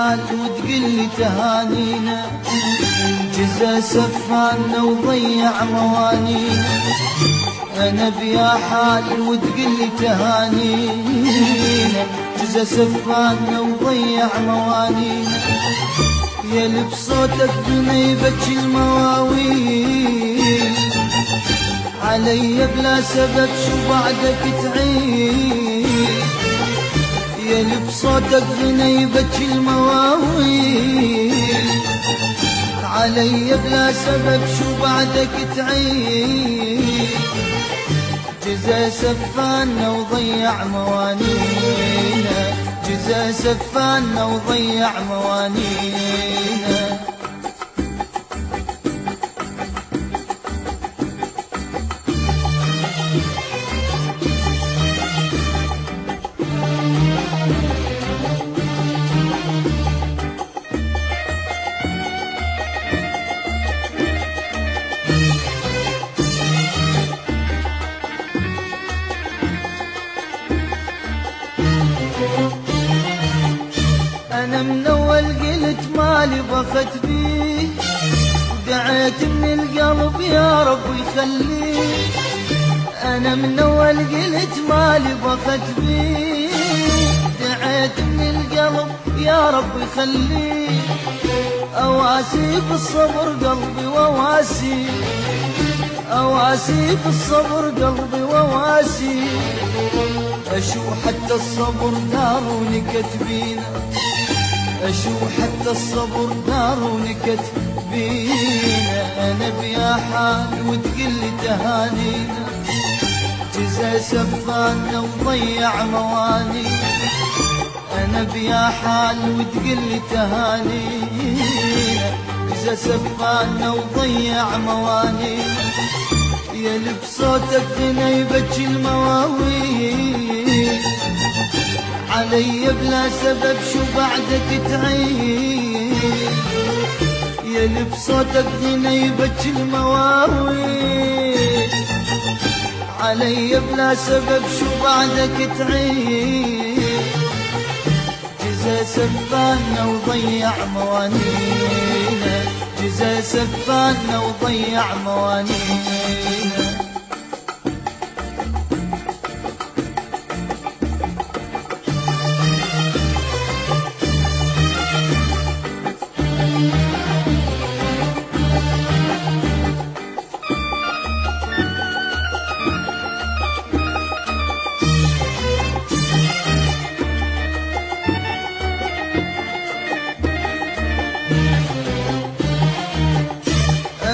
حال وتقلي تهانينا، جزا سفانا وضيع موانينا. أنا بيا حال وتقلي تهانينا، جزا سفانا وضيع موانينا. يا اللي بصوتك بنيبك المواويل، علي بلا سبب شو بعدك تعيد. يا اللي بصوتك بنيبك المواويل، علي بلا سبب شو بعدك تعيد. جزا سفانا وضيع موانينا، جزا سفانا وضيع موانينا. أنا من أول قلت مالي بخت بيه، ودعيت من القلب يا رب يخليه. أنا من أول قلت مالي بخت بيه، دعيت من القلب يا رب يخليه. أواسي بالصبر قلبي وواسي، أواسي بالصبر قلبي وواسي. أشو حتى الصبر دار ونكتبينا، أشو حتى الصبر دار ونكتبينا. أنا بيا حال وتقلي تهانينا، جزا سفانا وضيع موانينا. أنا بيا حال وتقلي تهانينا، جزا سفانا وضيع موانينا. يا اللي بصوتك بنيبك المواويل، علي بلا سبب شو بعدك تعيد. يا اللي بصوتك بنيبك المواويل، علي بلا سبب شو بعدك تعيد. جزا سفانا وضيع موانينا، جزا سفانا وضيع موانينا.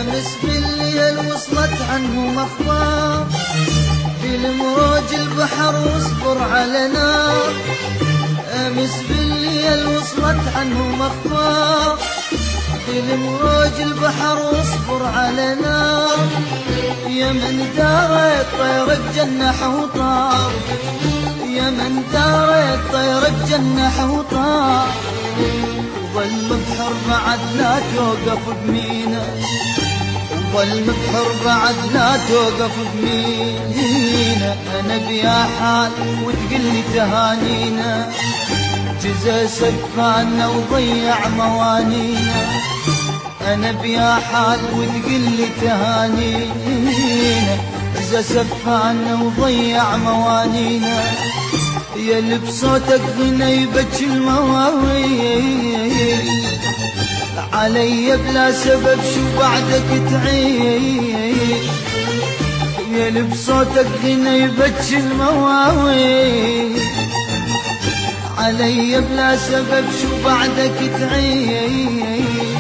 أمس بالليل وصلت عنهم أخبار، في المروج البحر واصبر على نار. أمس بالليل وصلت عنهم أخبار، في المروج البحر واصبر على نار. يا من دارت طيرك جنح وطار، يا من دارت طيرك جنح وطار. وظل بحر بعد لا توقف بمينا، ظل بحر بعد لا توقف بمينا. أنا بيا حال وتقلي تهانينا، جزا سفانا وضيع موانينا. أنا بيا حال وتقلي تهانينا، جزا سفانا وضيع موانينا. يا اللي بصوتك بنيبك المواويل، علي بلا سبب شو بعدك تعيد. يا اللي بصوتك غنيبك المواويل، علي بلا سبب شو بعدك تعيد.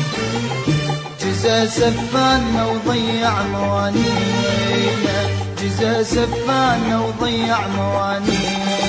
جزا سفانا وضيع موانينا، جزا سفانا وضيع موانينا.